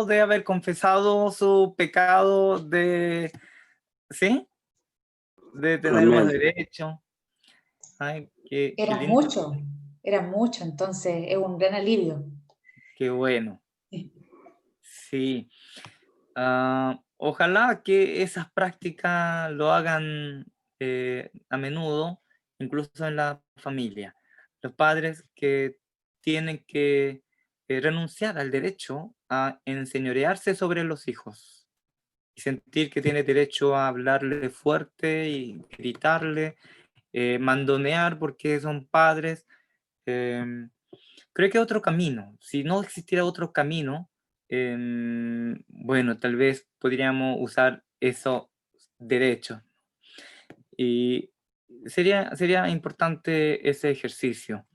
de haber confesado su pecado de, ¿sí? De tener más Amén. derecho. Ay, qué lindo, Era mucho, entonces es un gran alivio. qué bueno. Sí. Ojalá que esas prácticas lo hagan a menudo, incluso en la familia. Los padres que tienen que renunciar al derecho a enseñorearse sobre los hijos y sentir que tiene derecho a hablarle fuerte y gritarle, mandonear porque son padres. em, Creo que otro camino, si no existiera otro camino, bueno, tal vez podríamos usar esos derechos. Y sería importante ese ejercicio.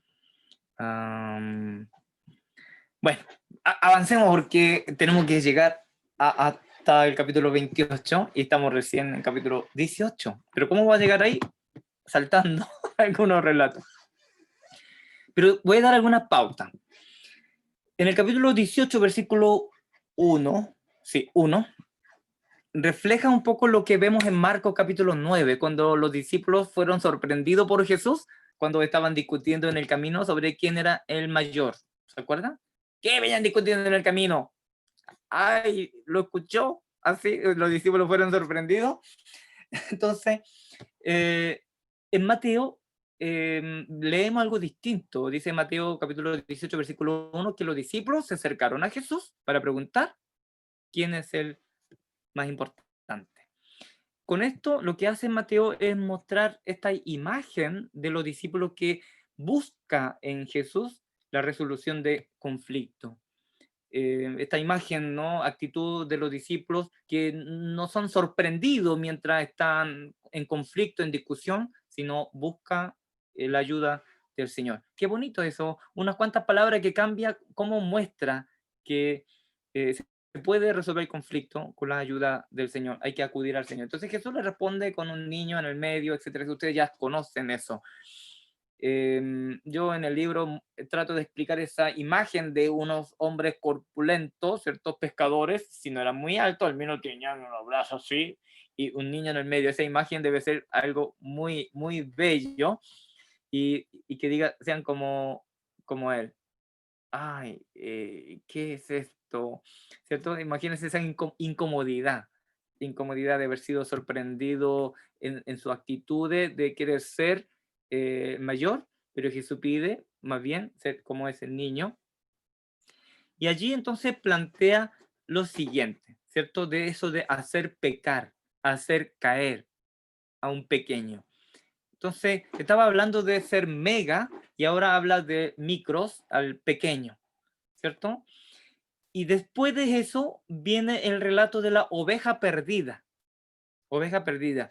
Bueno, avancemos porque tenemos que llegar hasta el capítulo 28 y estamos recién en el capítulo 18. Pero ¿cómo va a llegar ahí? Saltando algunos relatos. Pero voy a dar alguna pauta. En el capítulo 18, versículo 1, sí, 1, refleja un poco lo que vemos en Marcos capítulo 9, cuando los discípulos fueron sorprendidos por Jesús, cuando estaban discutiendo en el camino sobre quién era el mayor. ¿Se acuerdan? ¿Qué venían discutiendo en el camino? Ay, ¿lo escuchó? Así los discípulos fueron sorprendidos. Entonces, en Mateo leemos algo distinto. Dice Mateo capítulo 18, versículo 1, que los discípulos se acercaron a Jesús para preguntar quién es el más importante. Con esto, lo que hace Mateo es mostrar esta imagen de los discípulos que busca en Jesús la resolución de conflicto. Esta imagen, ¿no? Actitud de los discípulos que no son sorprendidos mientras están en conflicto, en discusión, sino busca la ayuda del Señor. Qué bonito eso, unas cuantas palabras que cambia, cómo muestra que se puede resolver el conflicto con la ayuda del Señor, hay que acudir al Señor. Entonces Jesús le responde con un niño en el medio, etcétera. Ustedes ya conocen eso. Yo en el libro trato de explicar esa imagen de unos hombres corpulentos, ciertos pescadores, si no eran muy altos, al menos tenían unos brazos así, y un niño en el medio. Esa imagen debe ser algo muy, muy bello y que sean como él. Ay, ¿qué es esto? ¿Cierto? Imagínense esa incomodidad de haber sido sorprendido en su actitud de querer ser mayor, pero Jesús pide más bien ser como es el niño. Y allí entonces plantea lo siguiente, ¿cierto? De eso de hacer pecar, hacer caer a un pequeño. Entonces, estaba hablando de ser mega y ahora habla de micros al pequeño, ¿cierto? Y después de eso viene el relato de la oveja perdida. Oveja perdida.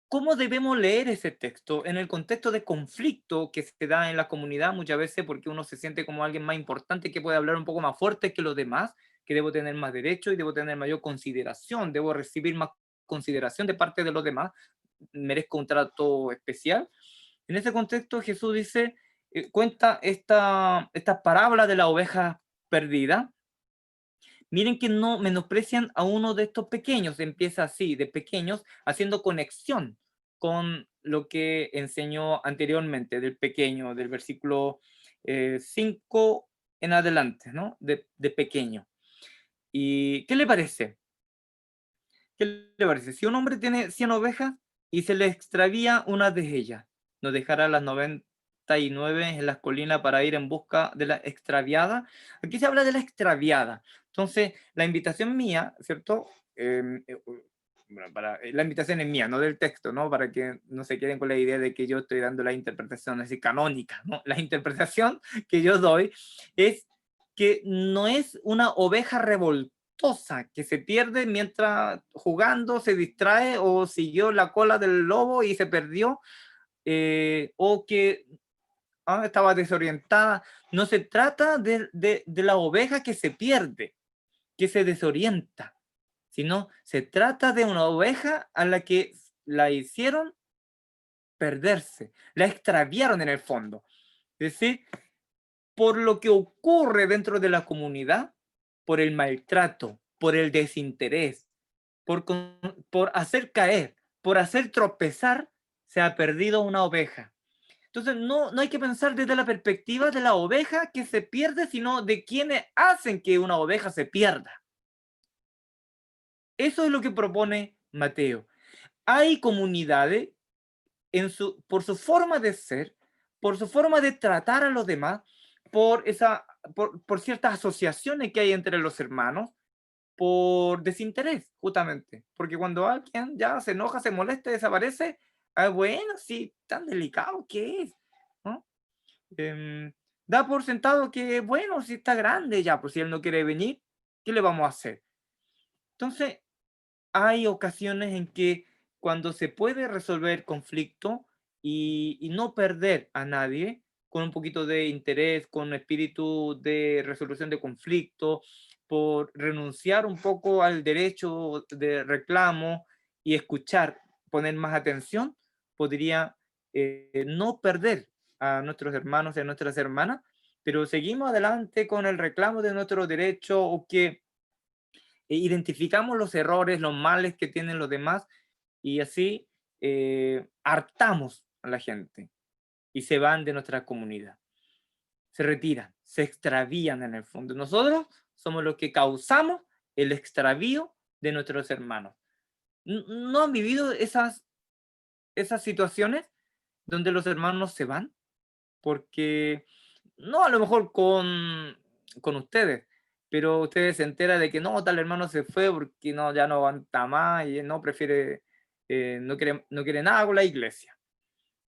¿Cómo debemos leer ese texto? En el contexto de conflicto que se da en la comunidad muchas veces porque uno se siente como alguien más importante que puede hablar un poco más fuerte que los demás, que debo tener más derecho y debo tener mayor consideración, debo recibir más consideración de parte de los demás, merezco un trato especial. En ese contexto Jesús dice, cuenta esta parábola de la oveja perdida. Miren que no menosprecian a uno de estos pequeños, empieza así, de pequeños, haciendo conexión con lo que enseñó anteriormente del pequeño, del versículo 5 en adelante, ¿no? De pequeño. ¿Y qué le parece? ¿Qué le parece? Si un hombre tiene 100 ovejas y se le extravía una de ellas, ¿nos dejará las 99 en las colinas para ir en busca de la extraviada? Aquí se habla de la extraviada. Entonces, la invitación mía, ¿cierto? Bueno, la invitación es mía, no del texto, ¿no? Para que no se queden con la idea de que yo estoy dando la interpretación así canónica, ¿no? La interpretación que yo doy es que no es una oveja revoltosa que se pierde mientras jugando se distrae o siguió la cola del lobo y se perdió, o que estaba desorientada. No se trata de la oveja que se pierde, que se desorienta, sino se trata de una oveja a la que la hicieron perderse, la extraviaron en el fondo. Es decir, por lo que ocurre dentro de la comunidad, por el maltrato, por el desinterés, por hacer caer, por hacer tropezar, se ha perdido una oveja. Entonces, no hay que pensar desde la perspectiva de la oveja que se pierde, sino de quienes hacen que una oveja se pierda. Eso es lo que propone Mateo. Hay comunidades por su forma de ser, por su forma de tratar a los demás, por ciertas asociaciones que hay entre los hermanos, por desinterés, justamente. Porque cuando alguien ya se enoja, se molesta, desaparece, bueno, sí, tan delicado que es, ¿no? Em, Da por sentado que, bueno, si está grande ya, pues si él no quiere venir, ¿qué le vamos a hacer? Entonces, hay ocasiones en que cuando se puede resolver conflicto y no perder a nadie, con un poquito de interés, con espíritu de resolución de conflicto, por renunciar un poco al derecho de reclamo y escuchar, poner más atención, podría no perder a nuestros hermanos y a nuestras hermanas, pero seguimos adelante con el reclamo de nuestro derecho o que identificamos los errores, los males que tienen los demás y así hartamos a la gente y se van de nuestra comunidad. Se retiran, se extravían en el fondo. Nosotros somos los que causamos el extravío de nuestros hermanos. ¿No han vivido esas situaciones donde los hermanos se van? Porque no a lo mejor con ustedes, pero ustedes se enteran de que no, tal hermano se fue porque no, ya no aguanta más y no prefiere, no quiere nada con la iglesia,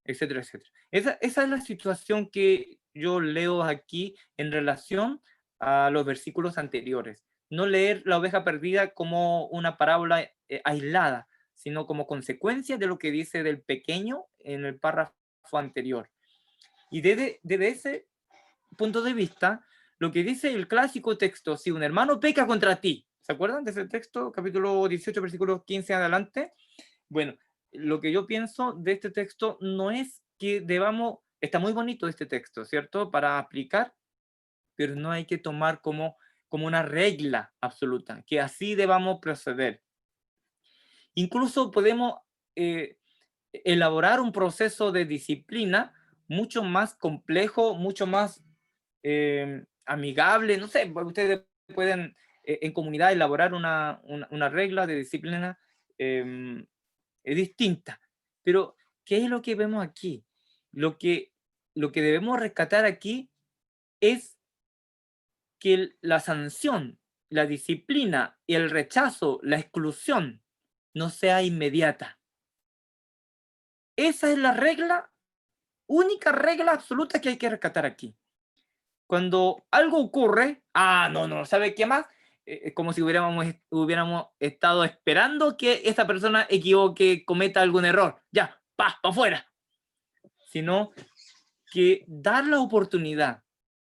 etcétera, etcétera. Esa es la situación que yo leo aquí en relación a los versículos anteriores. No leer la oveja perdida como una parábola aislada, sino como consecuencia de lo que dice del pequeño en el párrafo anterior. Y desde ese punto de vista, lo que dice el clásico texto, si un hermano peca contra ti, ¿se acuerdan de ese texto? Capítulo 18, versículos 15 adelante. Bueno, lo que yo pienso de este texto no es que debamos, está muy bonito este texto, ¿cierto? Para aplicar, pero no hay que tomar como una regla absoluta, que así debamos proceder. Incluso podemos eh, elaborar un proceso de disciplina mucho más complejo, mucho más amigable, no sé, ustedes pueden en comunidad elaborar una regla de disciplina eh, distinta. Pero, ¿qué es lo que vemos aquí? Lo que, lo que debemos rescatar aquí es que la sanción, la disciplina y el rechazo, la exclusión, no sea inmediata. Esa es la regla, única regla absoluta que hay que rescatar aquí. Cuando algo ocurre, no, ¿sabe qué más? Es como si hubiéramos estado esperando que esta persona equivoque, cometa algún error. Ya, pa afuera. Sino que dar la oportunidad,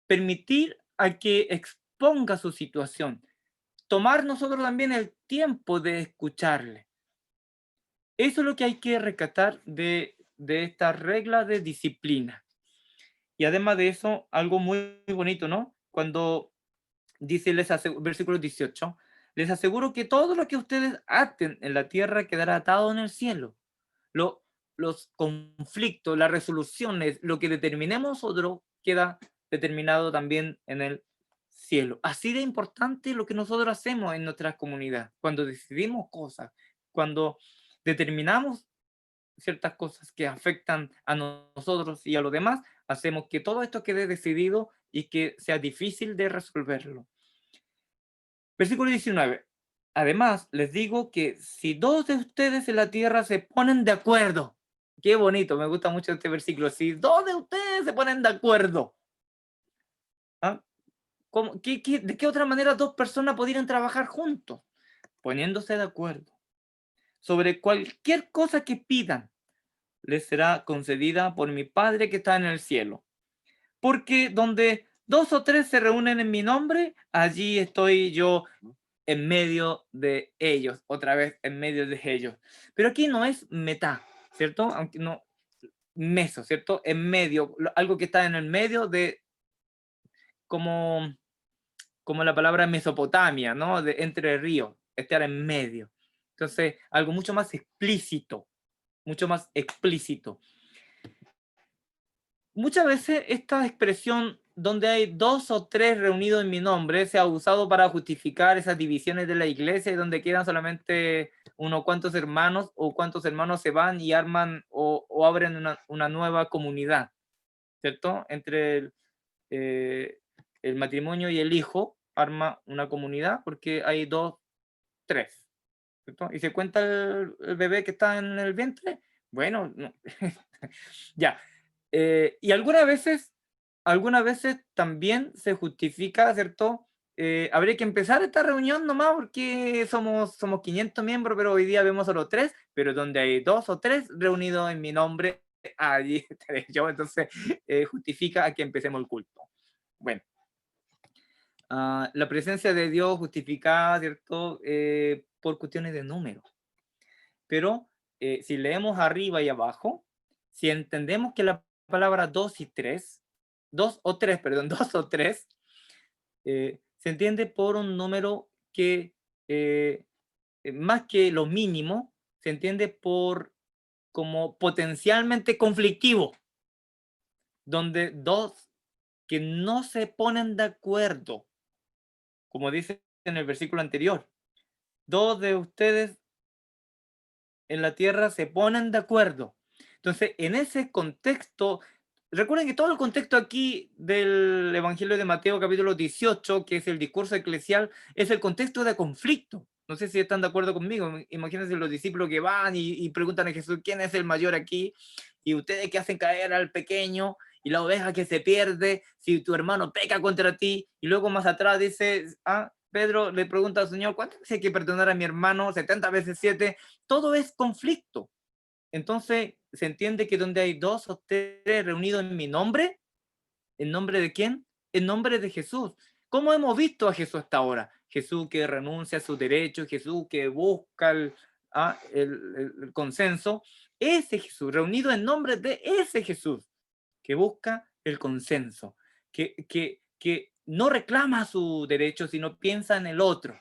permitir a que exponga su situación, tomar nosotros también el tiempo de escucharle. Eso es lo que hay que rescatar de esta regla de disciplina. Y además de eso, algo muy, muy bonito, ¿no? Cuando dice, versículo 18, les aseguro que todo lo que ustedes aten en la tierra quedará atado en el cielo. Lo, los conflictos, las resoluciones, lo que determinemos nosotros queda determinado también en el cielo. Así de importante lo que nosotros hacemos en nuestra comunidad, cuando decidimos cosas, cuando determinamos ciertas cosas que afectan a nosotros y a los demás, hacemos que todo esto quede decidido y que sea difícil de resolverlo. Versículo 19. Además, les digo que si dos de ustedes en la tierra se ponen de acuerdo, qué bonito, me gusta mucho este versículo, si dos de ustedes se ponen de acuerdo, ¿ah? ¿De qué otra manera dos personas podrían trabajar juntos? Poniéndose de acuerdo sobre cualquier cosa que pidan, les será concedida por mi Padre que está en el cielo. Porque donde dos o tres se reúnen en mi nombre, allí estoy yo en medio de ellos, otra vez en medio de ellos. Pero aquí no es meta, ¿cierto? Aunque no, meso, ¿cierto? En medio, algo que está en el medio de, como, como la palabra Mesopotamia, ¿no? De entre ríos, estar en medio. Entonces, algo mucho más explícito, mucho más explícito. Muchas veces esta expresión donde hay 2 o 3 reunidos en mi nombre se ha usado para justificar esas divisiones de la iglesia y donde quedan solamente unos cuantos hermanos o cuantos hermanos se van y arman o abren una nueva comunidad, ¿cierto? Entre el matrimonio y el hijo arma una comunidad porque hay 2, 3, ¿cierto? Y se cuenta el bebé que está en el vientre. Bueno, no. Ya. Y algunas veces también se justifica, ¿cierto? Habría que empezar esta reunión nomás porque somos 500 miembros, pero hoy día vemos solo 3, pero donde hay 2 o 3 reunidos en mi nombre, allí estaré yo. Entonces, justifica a que empecemos el culto. Bueno, la presencia de Dios justificada, ¿cierto? Por cuestiones de número. Pero si leemos arriba y abajo, si entendemos que la palabra 2 y 3, 2 o 3, perdón, 2 o 3, se entiende por un número que, más que lo mínimo, se entiende por como potencialmente conflictivo, donde 2 que no se ponen de acuerdo, como dice en el versículo anterior, 2 de ustedes en la tierra se ponen de acuerdo. Entonces, en ese contexto, recuerden que todo el contexto aquí del Evangelio de Mateo capítulo 18, que es el discurso eclesial, es el contexto de conflicto. No sé si están de acuerdo conmigo. Imagínense los discípulos que van y preguntan a Jesús, ¿quién es el mayor aquí? Y ustedes que hacen caer al pequeño y la oveja que se pierde, si tu hermano peca contra ti, y luego más atrás dice, Pedro le pregunta al Señor, ¿cuántas veces hay que perdonar a mi hermano? 70 veces 7. Todo es conflicto. Entonces, se entiende que donde hay 2 o 3 reunidos en mi nombre, ¿en nombre de quién? En nombre de Jesús. ¿Cómo hemos visto a Jesús hasta ahora? Jesús que renuncia a sus derechos, Jesús que busca el consenso. Ese Jesús, reunido en nombre de ese Jesús, que busca el consenso, que no reclama su derecho, sino piensa en el otro.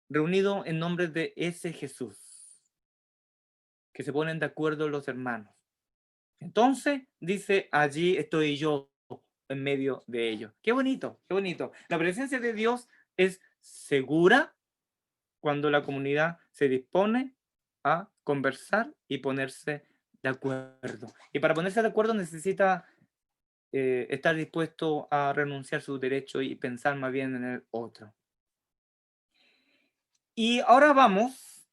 Reunido en nombre de ese Jesús, que se ponen de acuerdo los hermanos. Entonces, dice, allí estoy yo en medio de ellos. Qué bonito, qué bonito. La presencia de Dios es segura cuando la comunidad se dispone a conversar y ponerse de acuerdo. Y para ponerse de acuerdo necesita estar dispuesto a renunciar a su derecho y pensar más bien en el otro. Y ahora vamos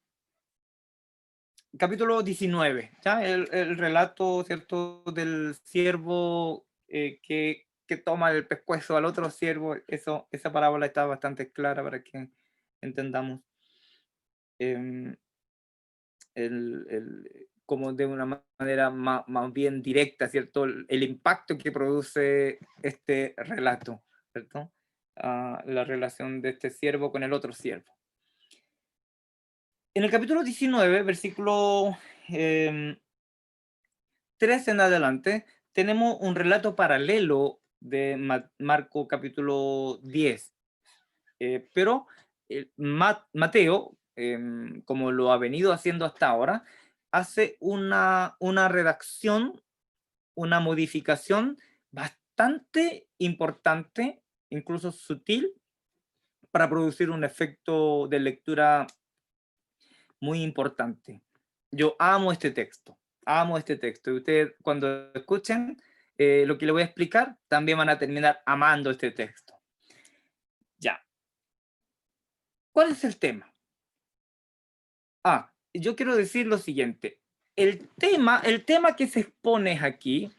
capítulo 19, ¿ya? El relato, ¿cierto?, del siervo que toma el pescuezo al otro siervo. Esa parábola está bastante clara para que entendamos em, como de una manera más bien directa, ¿cierto?, el impacto que produce este relato, ¿cierto? La relación de este siervo con el otro siervo. En el capítulo 19, versículo 3 en adelante, tenemos un relato paralelo de Marco capítulo 10. Pero Mateo, como lo ha venido haciendo hasta ahora, hace una redacción, una modificación bastante importante, incluso sutil, para producir un efecto de lectura muy importante. Yo amo este texto, y ustedes cuando escuchen lo que les voy a explicar, también van a terminar amando este texto. Ya. ¿Cuál es el tema? Yo quiero decir lo siguiente. El tema que se expone aquí,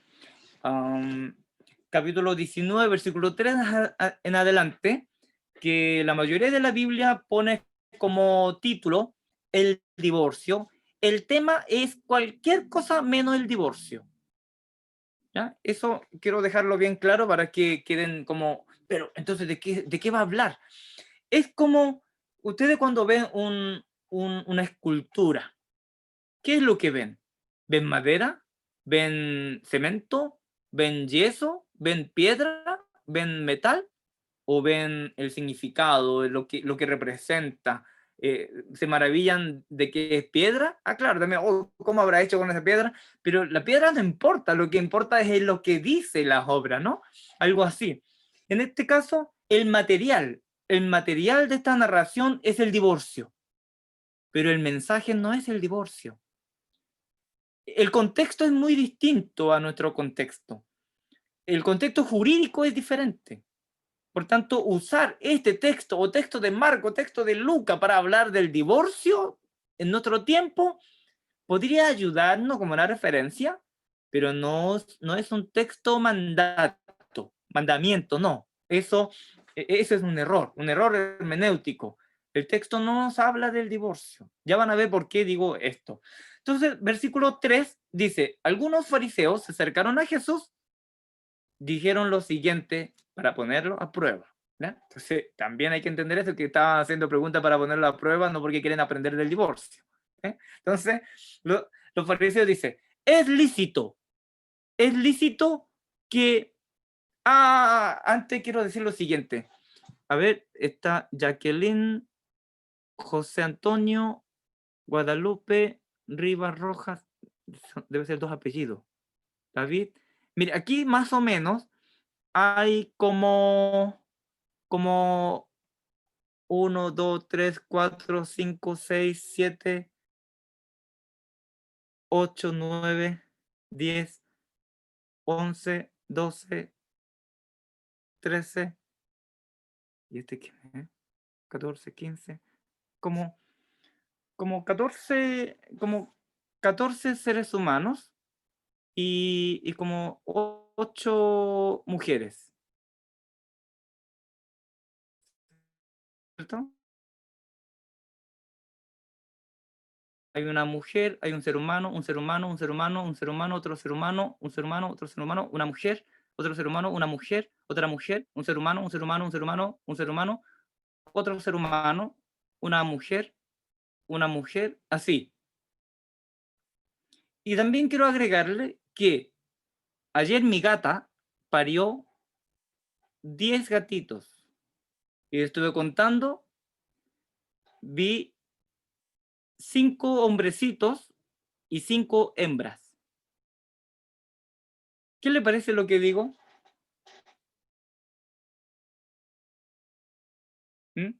capítulo 19, versículo 3 en adelante, que la mayoría de la Biblia pone como título el divorcio. El tema es cualquier cosa menos el divorcio. ¿Ya? Eso quiero dejarlo bien claro para que queden como, pero entonces, ¿de qué va a hablar? Es como ustedes cuando ven una escultura, ¿qué es lo que ven? ¿Ven madera? ¿Ven cemento? ¿Ven yeso? ¿Ven piedra? ¿Ven metal? o ven el significado, lo que representa, se maravillan de que es piedra. Ah, claro, también, oh, ¿cómo habrá hecho con esa piedra? Pero la piedra no importa, lo que importa es lo que dice la obra, ¿no? Algo así. En este caso, el material de esta narración es el divorcio, pero el mensaje no es el divorcio. El contexto es muy distinto a nuestro contexto. El contexto jurídico es diferente. Por tanto, usar este texto o texto de Marco, texto de Lucas para hablar del divorcio en nuestro tiempo podría ayudarnos como una referencia, pero no es un texto mandamiento, no. Eso es un error hermenéutico. El texto no nos habla del divorcio. Ya van a ver por qué digo esto. Entonces, versículo 3 dice, algunos fariseos se acercaron a Jesús, dijeron lo siguiente para ponerlo a prueba. ¿Ya? Entonces, también hay que entender eso, que estaban haciendo preguntas para ponerlo a prueba, no porque quieren aprender del divorcio. Entonces, los fariseos dicen, es lícito que... antes quiero decir lo siguiente. A ver, está Jacqueline, José Antonio, Guadalupe, Rivas Rojas, debe ser 2 apellidos. David. Mire, aquí más o menos hay como 1, 2, 3, 4, 5, 6, 7, 8, 9, 10, 11, 12, 13, ¿y este qué es? 14, 15, como 14 seres humanos y como 8 mujeres, ¿cierto? Hay una mujer, hay un ser humano, un ser humano, un ser humano, un ser humano, otro ser humano, un ser humano, otro ser humano, una mujer, otro ser humano, una mujer, otra mujer, un ser humano, un ser humano, un ser humano, un ser humano, otro ser humano, una mujer, así. Y también quiero agregarle que ayer mi gata parió 10 gatitos. Y estuve contando, vi 5 hombrecitos y 5 hembras. ¿Qué le parece lo que digo? ¿Mm?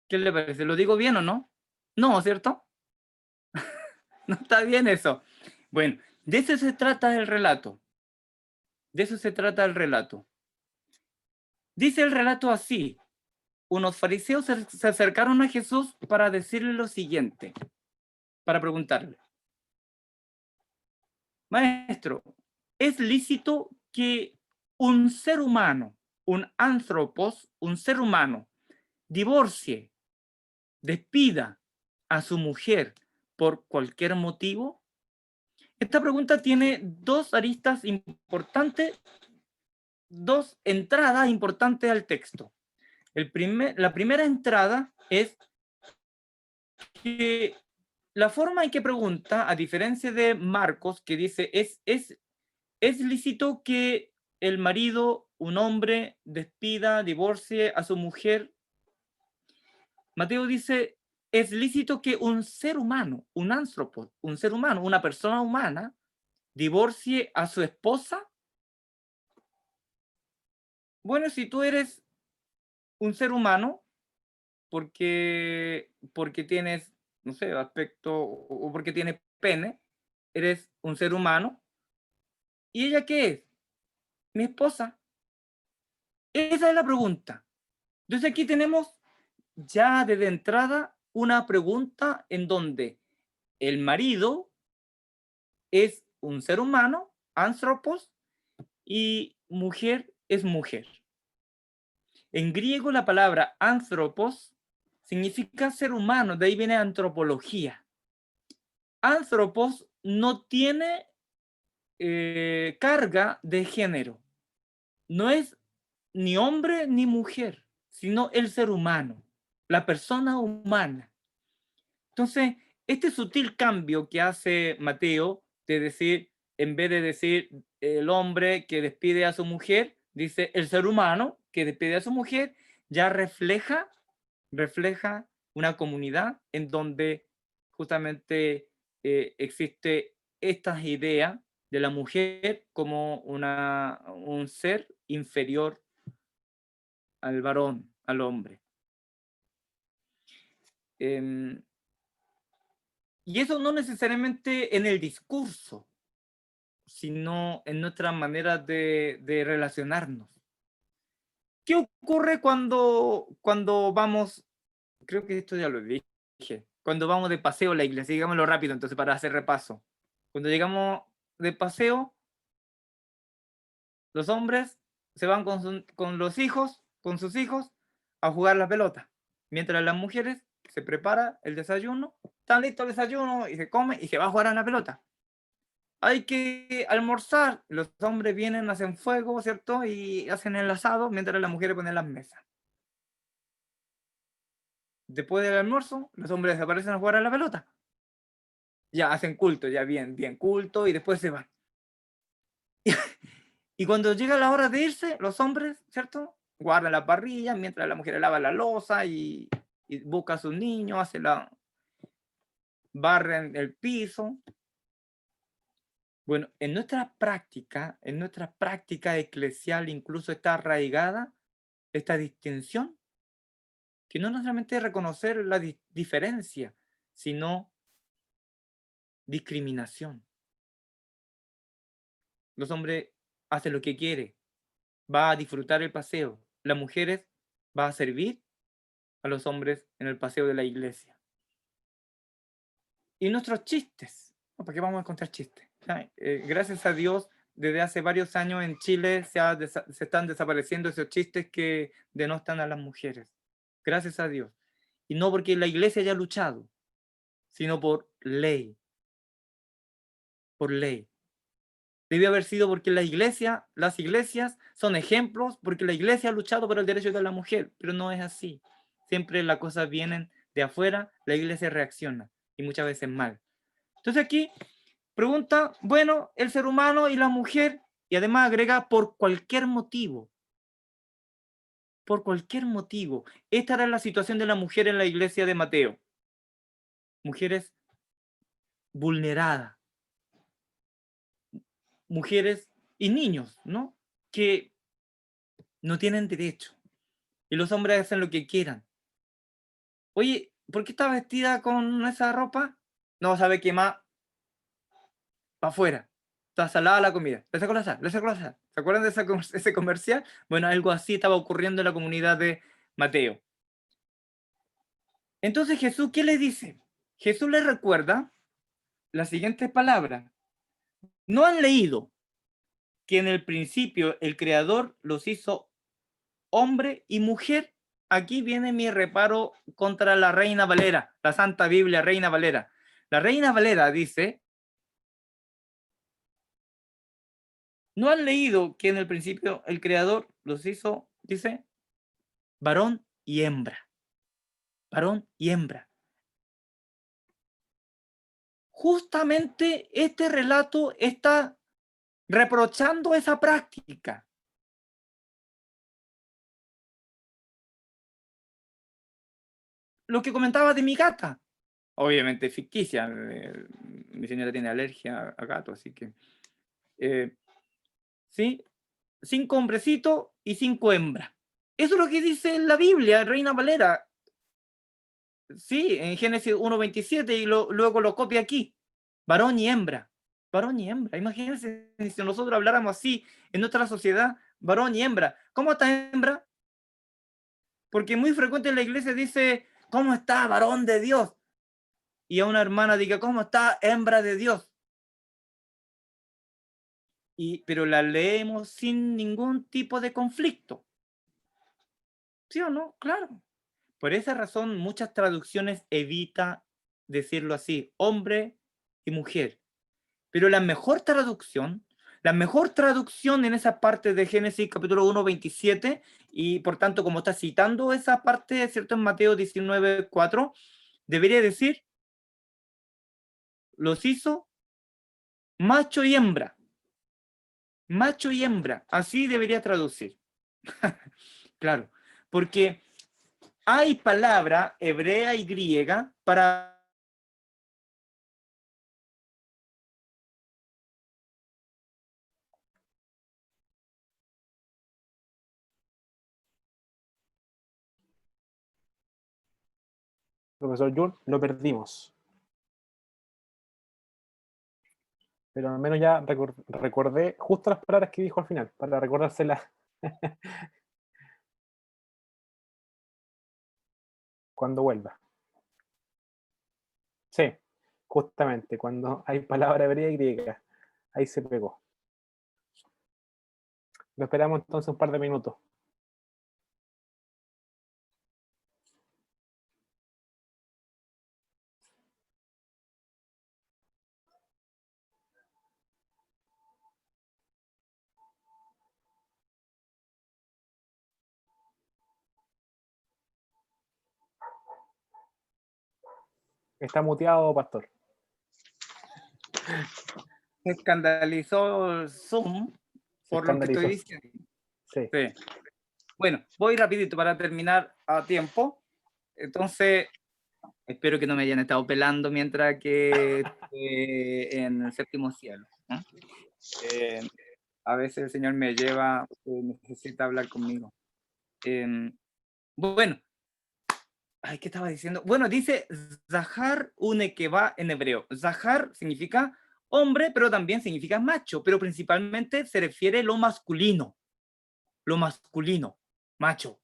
¿Qué le parece? ¿Lo digo bien o no? No, ¿cierto? No está bien eso. Bueno, de eso se trata el relato. De eso se trata el relato. Dice el relato así. Unos fariseos se acercaron a Jesús para decirle lo siguiente, para preguntarle, Maestro, ¿es lícito que un ser humano, un anthropos, un ser humano, divorcie, despida a su mujer por cualquier motivo? Esta pregunta tiene 2 aristas importantes, 2 entradas importantes al texto. La primera entrada es que la forma en que pregunta, a diferencia de Marcos, que dice, ¿es lícito que el marido, un hombre, despida, divorcie a su mujer? Mateo dice, es lícito que un ser humano, un anthropos, un ser humano, una persona humana, divorcie a su esposa. Bueno, si tú eres un ser humano, porque tienes, no sé, aspecto o porque tienes pene, eres un ser humano. ¿Y ella qué es? Mi esposa. Esa es la pregunta. Entonces aquí tenemos ya desde entrada una pregunta en donde el marido es un ser humano, anthropos, y mujer es mujer. En griego la palabra anthropos significa ser humano, de ahí viene antropología. Anthropos no tiene carga de género. No es ni hombre ni mujer, sino el ser humano, la persona humana. Entonces, este sutil cambio que hace Mateo de decir, en vez de decir el hombre que despide a su mujer, dice el ser humano que despide a su mujer, ya refleja una comunidad en donde justamente existe estas ideas de la mujer como un ser inferior al varón, al hombre. Y eso no necesariamente en el discurso, sino en nuestra manera de relacionarnos. ¿Qué ocurre cuando vamos? Creo que esto ya lo dije. Cuando vamos de paseo a la iglesia, digámoslo rápido, entonces para hacer repaso. Cuando llegamos de paseo, los hombres se van con sus hijos, a jugar la pelota. Mientras las mujeres se prepara el desayuno, está listo el desayuno y se come y se va a jugar a la pelota. Hay que almorzar, los hombres vienen, hacen fuego, ¿cierto? Y hacen el asado mientras las mujeres ponen las mesas. Después del almuerzo, los hombres desaparecen a jugar a la pelota. Ya hacen culto, ya bien culto, y después se van. Y cuando llega la hora de irse, los hombres, ¿cierto? Guardan la parrilla mientras la mujer lava la loza y busca a sus niños, barren el piso. Bueno, en nuestra práctica eclesial incluso está arraigada esta distinción, que no solamente es reconocer la diferencia, sino discriminación. Los hombres hacen lo que quieren, va a disfrutar el paseo. Las mujeres va a servir a los hombres en el paseo de la iglesia. Y nuestros chistes, ¿para qué vamos a contar chistes? Gracias a Dios, desde hace varios años en Chile se están desapareciendo esos chistes que denostan a las mujeres. Gracias a Dios. Y no porque la iglesia haya luchado, sino por ley. Por ley. Debió haber sido porque las iglesias son ejemplos, porque la iglesia ha luchado por el derecho de la mujer, pero no es así. Siempre las cosas vienen de afuera, la iglesia reacciona, y muchas veces mal. Entonces aquí pregunta, bueno, el ser humano y la mujer, y además agrega por cualquier motivo. Por cualquier motivo. Esta era la situación de la mujer en la iglesia de Mateo. Mujeres vulneradas. Mujeres y niños, ¿no? Que no tienen derecho. Y los hombres hacen lo que quieran. Oye, ¿por qué está vestida con esa ropa? No sabe qué más. Para afuera. Está salada la comida. Le sacó la sal, le sacó la sal. ¿Se acuerdan de ese comercial? Bueno, algo así estaba ocurriendo en la comunidad de Mateo. Entonces Jesús, ¿qué le dice? Jesús les recuerda las siguientes palabras. ¿No han leído que en el principio el Creador los hizo hombre y mujer? Aquí viene mi reparo contra la Reina Valera, la Santa Biblia Reina Valera. La Reina Valera dice, ¿no han leído que en el principio el Creador los hizo, dice, varón y hembra? Varón y hembra. Justamente este relato está reprochando esa práctica. Lo que comentaba de mi gata, obviamente ficticia, mi señora tiene alergia a gatos, así que, ¿sí? 5 hombrecitos y 5 hembras. Eso es lo que dice la Biblia, Reina Valera. Sí, en Génesis 1:27 y luego lo copia aquí. Varón y hembra. Varón y hembra. Imagínense si nosotros habláramos así en nuestra sociedad, varón y hembra. ¿Cómo está hembra? Porque muy frecuente en la iglesia dice, ¿cómo está varón de Dios? Y a una hermana diga, ¿cómo está hembra de Dios? Pero la leemos sin ningún tipo de conflicto. ¿Sí o no? Claro. Por esa razón, muchas traducciones evita decirlo así, hombre y mujer. Pero la mejor traducción en esa parte de Génesis capítulo 1:27, y por tanto, como está citando esa parte, ¿cierto? En Mateo 19:4, debería decir, los hizo macho y hembra. Macho y hembra. Así debería traducir. Claro, porque hay palabra hebrea y griega para Profesor Jun, lo perdimos. Pero al menos ya recordé justo las palabras que dijo al final, para recordárselas cuando vuelva. Sí, justamente, cuando hay palabra hebrea y griega. Ahí se pegó. Lo esperamos entonces un par de minutos. Está muteado, pastor. me escandalizó Zoom Se por lo que estoy escandalizó. diciendo. Sí. Sí. Bueno, voy rapidito para terminar a tiempo. Entonces, espero que no me hayan estado pelando mientras que en el séptimo cielo, ¿no? A veces el Señor me lleva, necesita hablar conmigo. Bueno, ay, ¿qué estaba diciendo? Bueno, dice Zahar Unekeva en hebreo. Zahar significa hombre, pero también significa macho, pero principalmente se refiere a lo masculino, macho.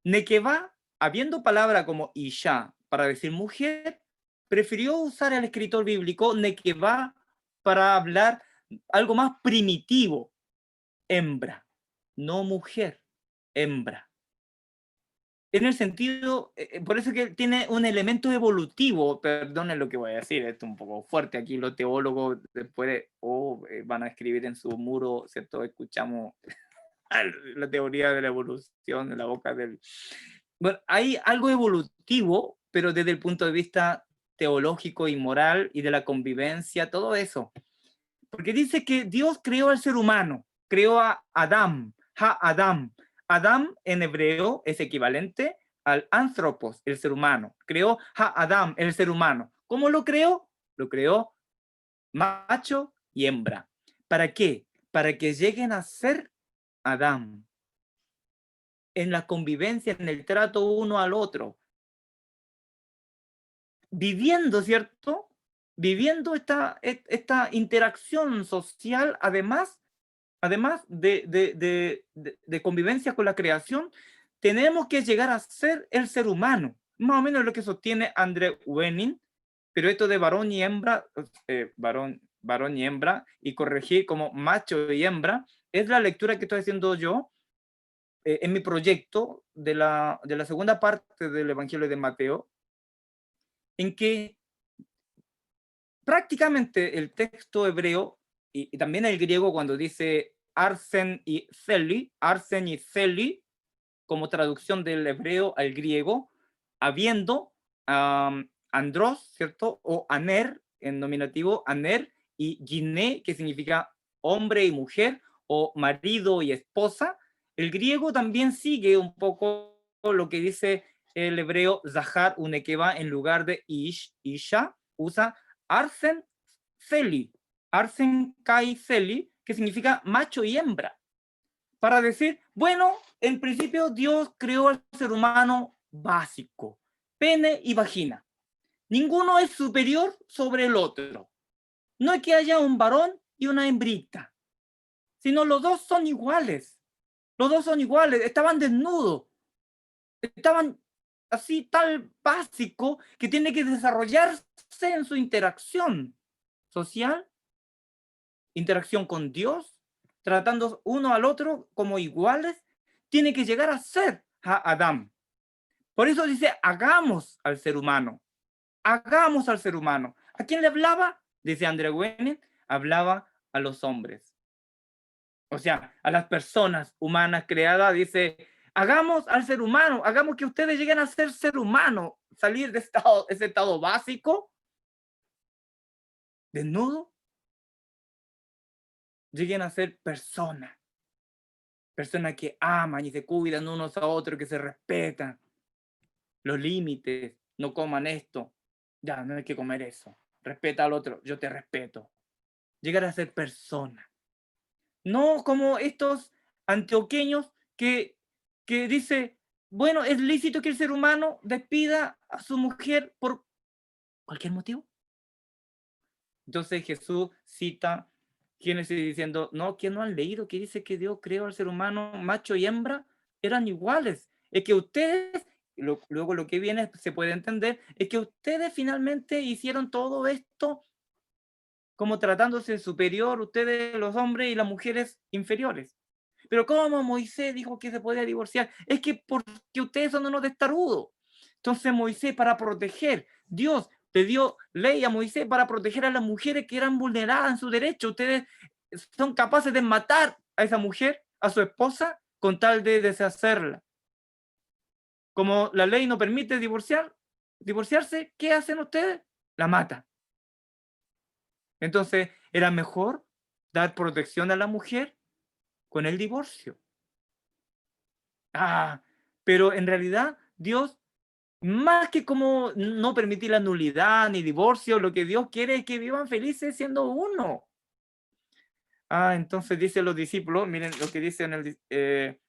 Nekeva, habiendo palabra como Isha para decir mujer, prefirió usar el escritor bíblico Nekeva para hablar algo más primitivo, hembra, no mujer, hembra. En el sentido, por eso que tiene un elemento evolutivo, perdonen lo que voy a decir, esto es un poco fuerte, aquí los teólogos después van a escribir en su muro, ¿cierto? Escuchamos la teoría de la evolución de la boca del... Bueno, hay algo evolutivo, pero desde el punto de vista teológico y moral y de la convivencia, todo eso. Porque dice que Dios creó al ser humano, creó a Adam, Ha-Adam. Adam en hebreo es equivalente al anthropos, el ser humano. Creó Ha-Adam, el ser humano. ¿Cómo lo creó? Lo creó macho y hembra. ¿Para qué? Para que lleguen a ser Adam. En la convivencia, en el trato uno al otro. Viviendo, ¿cierto? Viviendo esta interacción social, además de convivencia con la creación, tenemos que llegar a ser el ser humano. Más o menos lo que sostiene André Wenning, pero esto de varón y hembra, varón y hembra, y corregir como macho y hembra, es la lectura que estoy haciendo yo en mi proyecto de la segunda parte del Evangelio de Mateo, en que prácticamente el texto hebreo y también el griego cuando dice arsen y celi, como traducción del hebreo al griego, habiendo andros, ¿cierto? O aner, en nominativo, aner, y giné, que significa hombre y mujer, o marido y esposa. El griego también sigue un poco lo que dice el hebreo zahar unekeva en lugar de isha, usa arsen celi, arsen kai celi, que significa macho y hembra, para decir, bueno, en principio Dios creó al ser humano básico, pene y vagina. Ninguno es superior sobre el otro. No es que haya un varón y una hembrita, sino los dos son iguales. Los dos son iguales, estaban desnudos, estaban así tal básico que tiene que desarrollarse en su interacción social, interacción con Dios, tratando uno al otro como iguales, tiene que llegar a ser a Adán. Por eso dice, hagamos al ser humano, hagamos al ser humano. ¿A quién le hablaba? Dice André Wenning, hablaba a los hombres. O sea, a las personas humanas creadas, dice, hagamos al ser humano, hagamos que ustedes lleguen a ser humano, salir de ese estado básico, desnudo, lleguen a ser personas. personas que aman y se cuidan unos a otros, que se respetan los límites, no coman esto, ya, no hay que comer eso, respeta al otro, yo te respeto. Llegar a ser persona. No como estos antioqueños que dice, bueno, es lícito que el ser humano despida a su mujer por cualquier motivo. Entonces Jesús cita Génesis diciendo, no, que no han leído, que dice que Dios creó al ser humano, macho y hembra, eran iguales. Es que ustedes, luego lo que viene se puede entender, es que ustedes finalmente hicieron todo esto como tratándose superior, ustedes los hombres y las mujeres inferiores. Pero ¿cómo Moisés dijo que se podía divorciar? Es que porque ustedes son unos testarudos. Entonces Moisés, para proteger, Dios le dio ley a Moisés para proteger a las mujeres que eran vulneradas en su derecho. Ustedes son capaces de matar a esa mujer, a su esposa, con tal de deshacerla. Como la ley no permite divorciarse, ¿qué hacen ustedes? La matan. Entonces, era mejor dar protección a la mujer con el divorcio. Pero en realidad Dios, más que como no permitir la nulidad ni divorcio, lo que Dios quiere es que vivan felices siendo uno. Entonces dicen los discípulos, miren lo que dice en el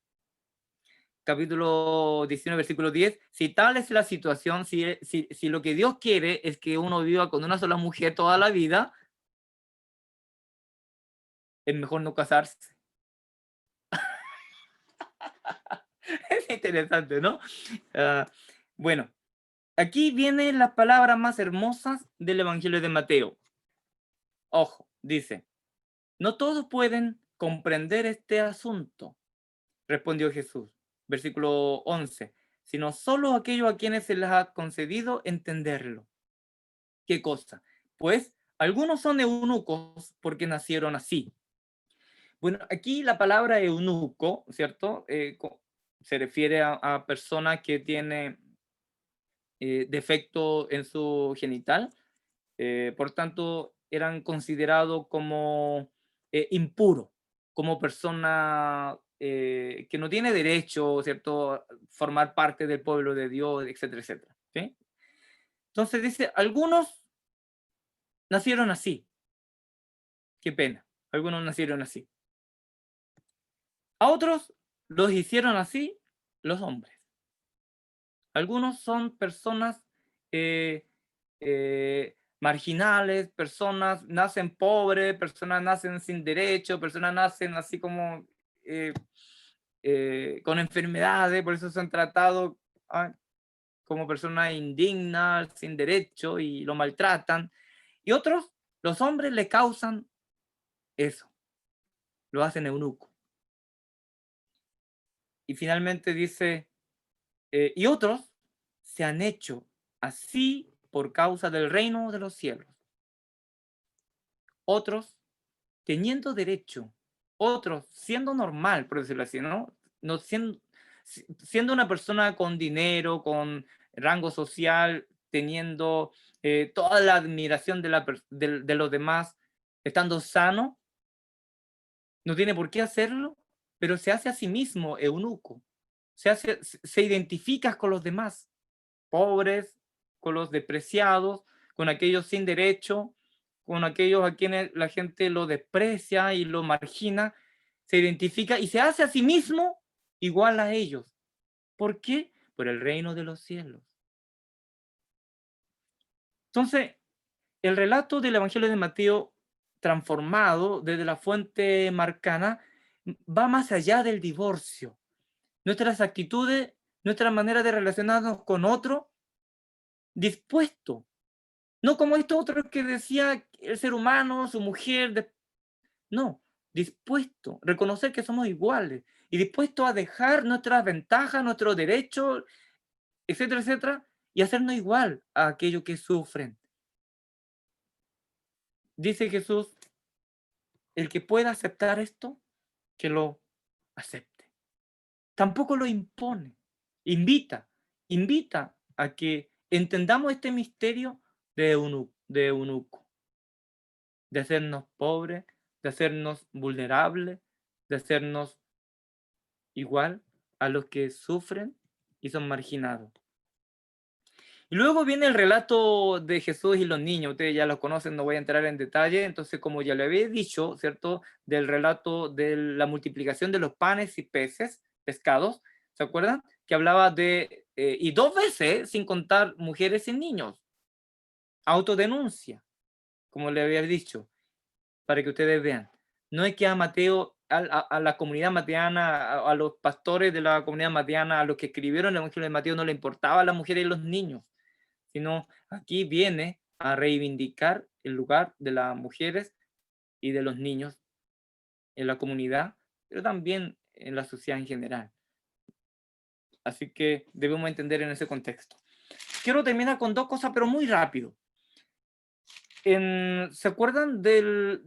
capítulo 19, versículo 10, si tal es la situación, si lo que Dios quiere es que uno viva con una sola mujer toda la vida, es mejor no casarse. Es interesante, ¿no? Bueno, aquí vienen las palabras más hermosas del Evangelio de Mateo. Ojo, dice, no todos pueden comprender este asunto, respondió Jesús. Versículo 11, sino solo aquellos a quienes se les ha concedido entenderlo. ¿Qué cosa? Pues algunos son eunucos porque nacieron así. Bueno, aquí la palabra eunuco, ¿cierto? Se refiere a personas que tienen defecto en su genital, por tanto eran considerados como impuros, como persona que no tiene derecho, ¿cierto?, a formar parte del pueblo de Dios, etcétera, etcétera. ¿Sí? Entonces dice, algunos nacieron así. Qué pena, algunos nacieron así. A otros los hicieron así los hombres. Algunos son personas marginales, personas nacen pobres, personas nacen sin derecho, personas nacen así como eh, con enfermedades, por eso son tratados como personas indignas, sin derecho y lo maltratan. Y otros, los hombres le causan eso, lo hacen eunuco. Y finalmente dice, y otros se han hecho así por causa del reino de los cielos. Otros teniendo derecho, otros siendo normal, por decirlo así, ¿no? No siendo una persona con dinero, con rango social, teniendo toda la admiración de los demás, estando sano, no tiene por qué hacerlo, pero se hace a sí mismo eunuco. Se identifica con los demás, pobres, con los despreciados, con aquellos sin derecho, con aquellos a quienes la gente lo desprecia y lo margina, se identifica y se hace a sí mismo igual a ellos. ¿Por qué? Por el reino de los cielos. Entonces, el relato del Evangelio de Mateo transformado desde la fuente marcana va más allá del divorcio. Nuestras actitudes, nuestra manera de relacionarnos con otro, dispuesto. No como estos otros que decía el ser humano, su mujer, no, dispuesto, reconocer que somos iguales y dispuesto a dejar nuestras ventajas, nuestros derechos, etcétera, etcétera, y hacernos igual a aquellos que sufren. Dice Jesús, el que pueda aceptar esto, que lo acepte. Tampoco lo impone, invita a que entendamos este misterio de eunuco, de hacernos pobres, de hacernos vulnerables, de hacernos igual a los que sufren y son marginados. Y luego viene el relato de Jesús y los niños, ustedes ya lo conocen, no voy a entrar en detalle, entonces como ya le había dicho, ¿cierto? Del relato de la multiplicación de los panes y peces, pescados, ¿se acuerdan? Que hablaba de, y 2 veces, sin contar mujeres y niños, autodenuncia, como le había dicho, para que ustedes vean. No es que a Mateo, a la comunidad mateana, a los pastores de la comunidad mateana, a los que escribieron el Evangelio de Mateo, no le importaba a las mujeres y los niños, sino aquí viene a reivindicar el lugar de las mujeres y de los niños en la comunidad, pero también en la sociedad en general. Así que debemos entender en ese contexto. Quiero terminar con 2 cosas, pero muy rápido. ¿Se acuerdan del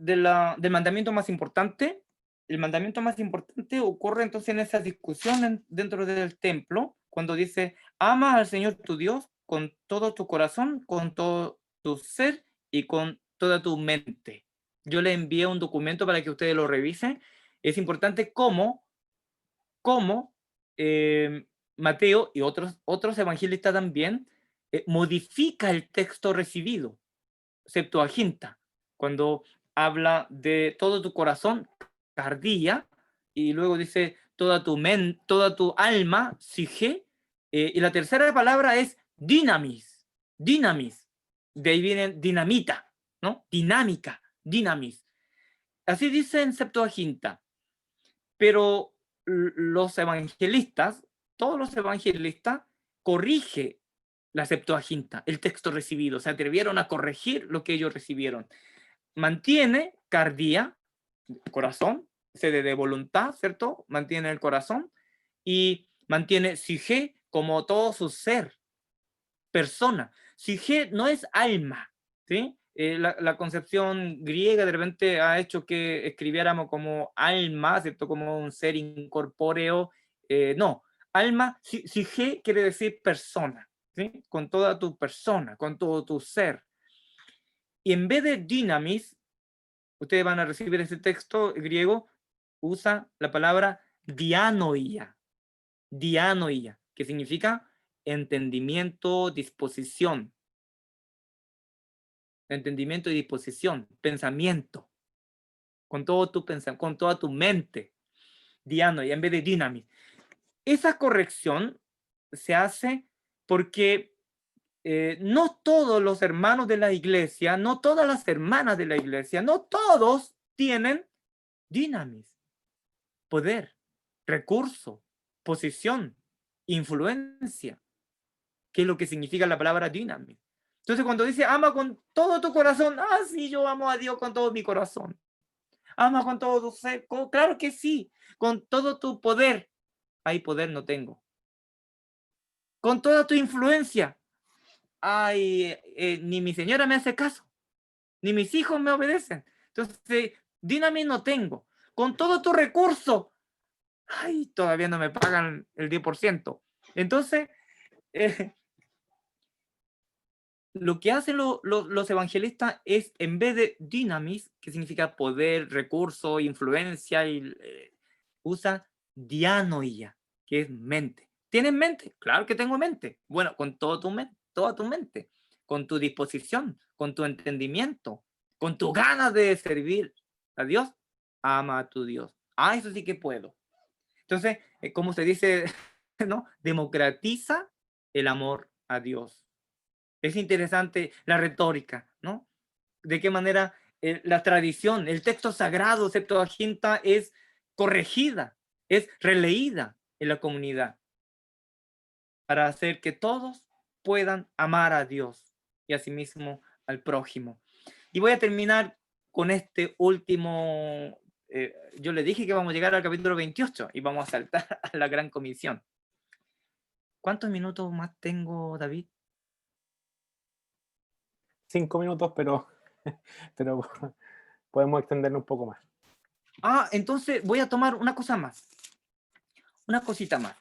mandamiento más importante? El mandamiento más importante ocurre entonces en esa discusión dentro del templo, cuando dice, ama al Señor tu Dios con todo tu corazón, con todo tu ser y con toda tu mente. Yo le envié un documento para que ustedes lo revisen. Es importante cómo Mateo y otros evangelistas también modifica el texto recibido. Septuaginta, cuando habla de todo tu corazón, cardía, y luego dice toda tu alma, sige, y la tercera palabra es dinamis, de ahí viene dinamita, ¿no? Dinámica, dinamis. Así dice en Septuaginta, pero los evangelistas, todos los evangelistas, corrige la Septuaginta, el texto recibido, se atrevieron a corregir lo que ellos recibieron. Mantiene cardía, corazón, sede de voluntad, ¿cierto? Mantiene el corazón y mantiene sige como todo su ser, persona. Sige no es alma, ¿sí? La concepción griega de repente ha hecho que escribiéramos como alma, ¿cierto? Como un ser incorpóreo. No, alma, sige quiere decir persona, ¿sí? Con toda tu persona, con todo tu ser. Y en vez de dinamis, ustedes van a recibir ese texto griego, usa la palabra dianoia, que significa entendimiento, disposición. Entendimiento y disposición, pensamiento, con todo tu pensamiento, con toda tu mente, dianoia en vez de dinamis. Esa corrección se hace porque no todos los hermanos de la iglesia, no todas las hermanas de la iglesia, no todos tienen dinamis, poder, recurso, posición, influencia, que es lo que significa la palabra dinamis. Entonces cuando dice ama con todo tu corazón, sí, yo amo a Dios con todo mi corazón. Ama con todo tu ser, claro que sí, con todo tu poder. Hay poder no tengo. Con toda tu influencia. Ni mi señora me hace caso, ni mis hijos me obedecen. Entonces, dinamis no tengo. Con todo tu recurso, todavía no me pagan el 10%. Entonces, lo que hacen los evangelistas es, en vez de dinamis, que significa poder, recurso, influencia, usa dianoia, que es mente. ¿Tienes mente? Claro que tengo mente. Bueno, con toda tu mente, con tu disposición, con tu entendimiento, con tu ganas de servir a Dios, ama a tu Dios. Eso sí que puedo. Entonces, como se dice, ¿no? Democratiza el amor a Dios. Es interesante la retórica, ¿no? De qué manera la tradición, el texto sagrado, Septuaginta, es corregida, es releída en la comunidad para hacer que todos puedan amar a Dios y asimismo al prójimo. Y voy a terminar con este último, yo le dije que vamos a llegar al capítulo 28 y vamos a saltar a la gran comisión. ¿Cuántos minutos más tengo, David? 5 minutos, pero podemos extenderlo un poco más. Entonces voy a tomar una cosa más. Una cosita más.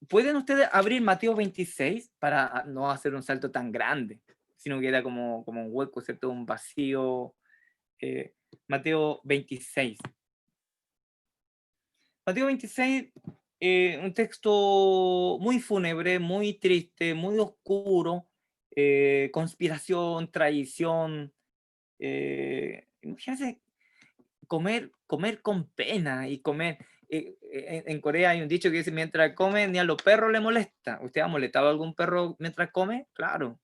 ¿Pueden ustedes abrir Mateo 26 para no hacer un salto tan grande, sino que era como un hueco, ¿cierto? Un vacío. Mateo 26. Mateo 26, un texto muy fúnebre, muy triste, muy oscuro, conspiración, traición. Imagínense comer con pena y comer. En Corea hay un dicho que dice, mientras come, ni a los perros le molesta. ¿Usted ha molestado a algún perro mientras come? Claro.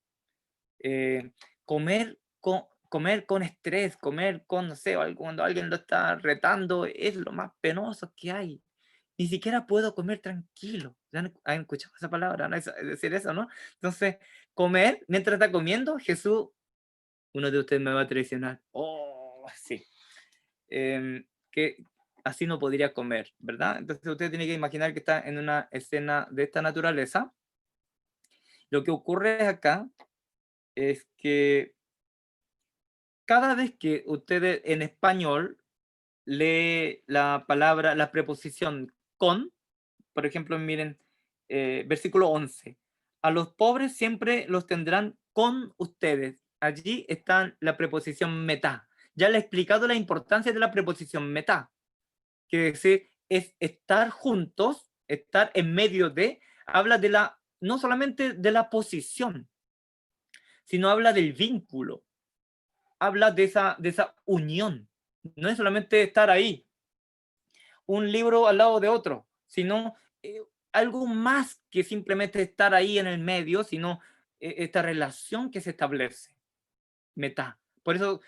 Eh, comer con estrés, comer con, no sé, cuando alguien lo está retando, es lo más penoso que hay. Ni siquiera puedo comer tranquilo. ¿Ya han escuchado esa palabra? ¿No? Es decir eso, ¿no? Entonces, comer, mientras está comiendo, Jesús, uno de ustedes me va a traicionar. Oh, sí. Que así no podría comer, ¿verdad? Entonces usted tiene que imaginar que está en una escena de esta naturaleza. Lo que ocurre acá es que cada vez que usted en español lee la palabra, la preposición con, por ejemplo, miren, versículo 11, a los pobres siempre los tendrán con ustedes. Allí está la preposición metá. Ya le he explicado la importancia de la preposición metá, que decir, es estar juntos, estar en medio de, habla de la, no solamente de la posición, sino habla del vínculo, habla de esa unión. No es solamente estar ahí, un libro al lado de otro, sino algo más que simplemente estar ahí en el medio, sino esta relación que se establece. Metá. Por eso,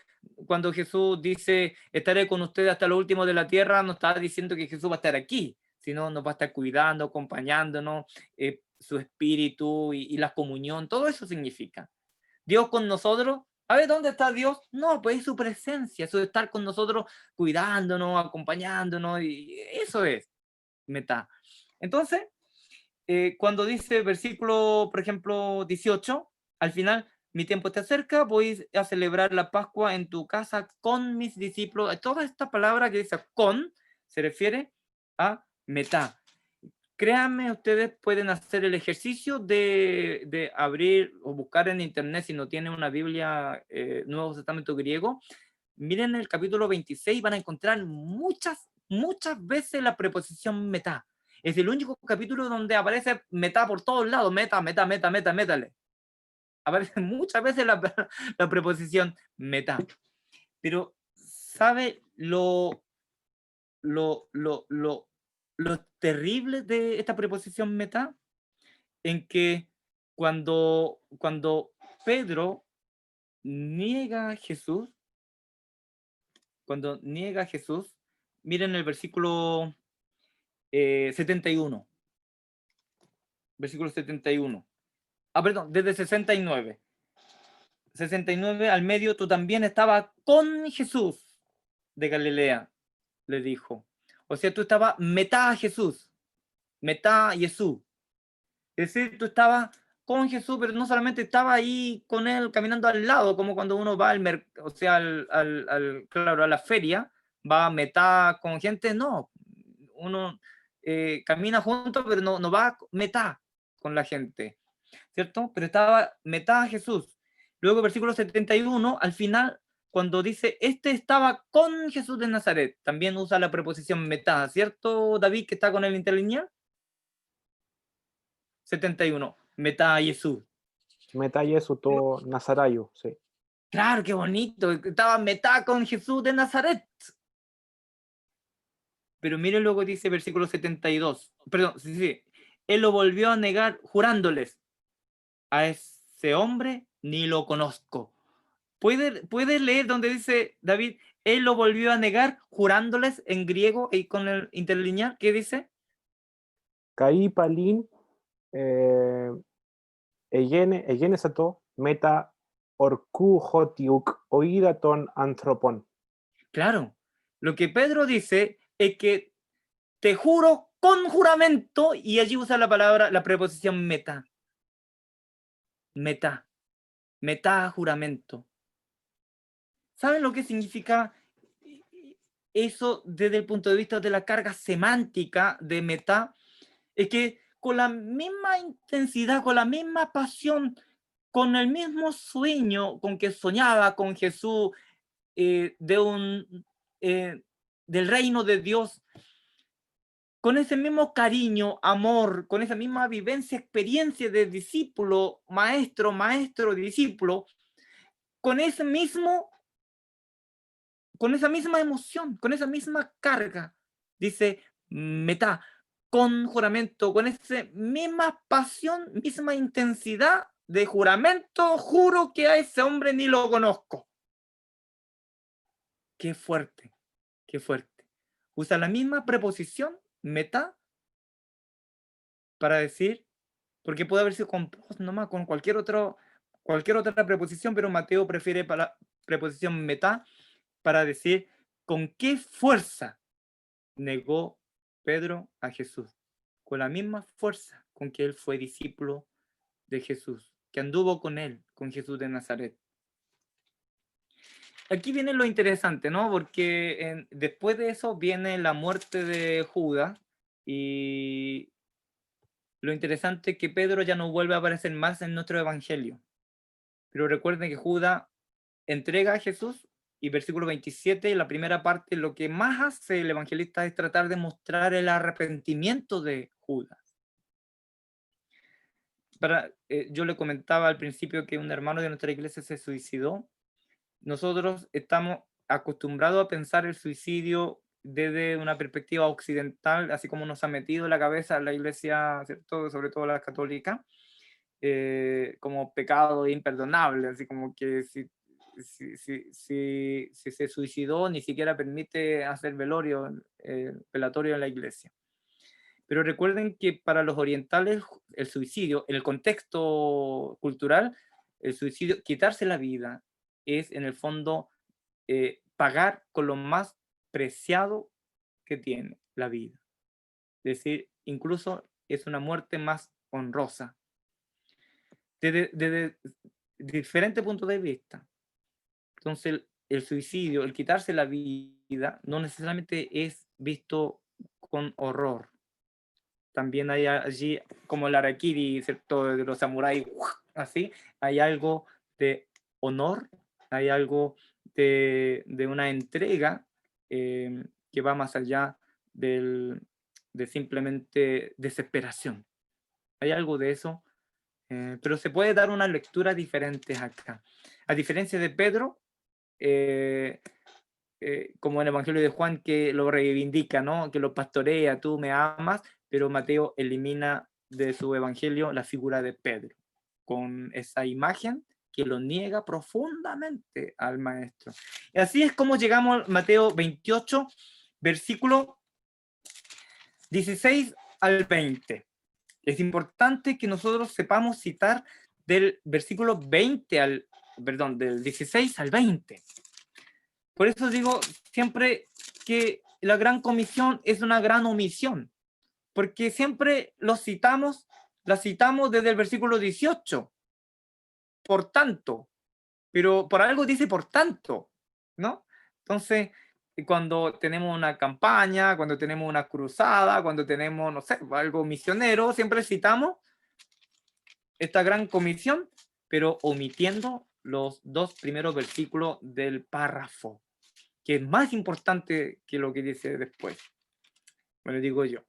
cuando Jesús dice, estaré con ustedes hasta lo último de la tierra, no está diciendo que Jesús va a estar aquí, sino nos va a estar cuidando, acompañándonos, su espíritu y la comunión, todo eso significa. Dios con nosotros, a ver, ¿dónde está Dios? No, pues es su presencia, eso de estar con nosotros, cuidándonos, acompañándonos, y eso es metá. Entonces, cuando dice versículo, por ejemplo, 18, al final, mi tiempo está cerca, voy a celebrar la Pascua en tu casa con mis discípulos. Toda esta palabra que dice con se refiere a metá. Créanme, ustedes pueden hacer el ejercicio de abrir o buscar en internet, si no tienen una Biblia, Nuevo Testamento griego. Miren el capítulo 26, van a encontrar muchas veces la preposición metá. Es el único capítulo donde aparece metá por todos lados, metá, métale. Aparece muchas veces la preposición metá. Pero, ¿sabe lo, lo, lo, lo terrible de esta preposición metá? En que cuando Pedro niega a Jesús, miren el versículo 71. Versículo 71. Perdón, desde 69. 69 al medio, tú también estabas con Jesús de Galilea, le dijo. O sea, tú estabas metá a Jesús, metá Jesús. Es decir, tú estabas con Jesús, pero no solamente estaba ahí con él caminando al lado, como cuando uno va o sea, claro, a la feria, va a metá con gente, no. Uno camina juntos, pero no va metá con la gente, ¿cierto? Pero estaba metá a Jesús. Luego, versículo 71, al final, cuando dice, este estaba con Jesús de Nazaret, también usa la preposición metá, ¿cierto, David, que está con el interlineal? 71, metá a Jesús. Metá Jesús to Nazarayo, sí. Claro, qué bonito, estaba metá con Jesús de Nazaret. Pero miren luego dice versículo 72, perdón, sí, él lo volvió a negar jurándoles, a ese hombre ni lo conozco. ¿Puede leer donde dice David, él lo volvió a negar jurándoles en griego y con el interlineal? ¿Qué dice? Caí palín, Egene sato, meta orku hotiuk, oidaton anthropon. Claro, lo que Pedro dice es que te juro con juramento, y allí usa la palabra, la preposición meta. Metá juramento. ¿Saben lo que significa eso desde el punto de vista de la carga semántica de metá? Es que con la misma intensidad, con la misma pasión, con el mismo sueño con que soñaba con Jesús, del reino de Dios, con ese mismo cariño, amor, con esa misma vivencia, experiencia de discípulo, maestro, maestro, discípulo, con ese mismo, con esa misma emoción, con esa misma carga, dice Metá, con juramento, con esa misma pasión, misma intensidad de juramento, juro que a ese hombre ni lo conozco. Qué fuerte, qué fuerte. Usa la misma preposición, Metá, para decir, porque puede haber sido con pos nomás, con cualquier otra preposición, pero Mateo prefiere para preposición Metá para decir con qué fuerza negó Pedro a Jesús, con la misma fuerza con que él fue discípulo de Jesús, que anduvo con él, con Jesús de Nazaret. Aquí viene lo interesante, ¿no? Porque después de eso viene la muerte de Judas y lo interesante es que Pedro ya no vuelve a aparecer más en nuestro evangelio. Pero recuerden que Judas entrega a Jesús y versículo 27, la primera parte, lo que más hace el evangelista es tratar de mostrar el arrepentimiento de Judas. Yo le comentaba al principio que un hermano de nuestra iglesia se suicidó. Nosotros estamos acostumbrados a pensar el suicidio desde una perspectiva occidental, así como nos ha metido en la cabeza la iglesia, ¿cierto? Sobre todo la católica, como pecado imperdonable, así como que si se suicidó, ni siquiera permite hacer velorio, velatorio en la iglesia. Pero recuerden que para los orientales el suicidio, en el contexto cultural, el suicidio, quitarse la vida, es en el fondo pagar con lo más preciado que tiene la vida. Es decir, incluso es una muerte más honrosa. Desde diferentes puntos de vista. Entonces, el suicidio, el quitarse la vida, no necesariamente es visto con horror. También hay allí, como el harakiri, ¿cierto? De los samuráis, así, hay algo de honor, hay algo de una entrega que va más allá de simplemente desesperación. Hay algo de eso, pero se puede dar una lectura diferente acá. A diferencia de Pedro, como en el Evangelio de Juan, que lo reivindica, ¿no? Que lo pastorea, tú me amas, pero Mateo elimina de su Evangelio la figura de Pedro, con esa imagen que lo niega profundamente al maestro. Y así es como llegamos a Mateo 28, versículo 16 al 20. Es importante que nosotros sepamos citar del versículo 20 al, perdón, del 16 al 20. Por eso digo siempre que la gran comisión es una gran omisión, porque siempre la citamos desde el versículo 18, por tanto, pero por algo dice por tanto, ¿no? Entonces, cuando tenemos una campaña, cuando tenemos una cruzada, cuando tenemos, no sé, algo misionero, siempre citamos esta gran comisión, pero omitiendo los dos primeros versículos del párrafo, que es más importante que lo que dice después. Bueno, digo yo.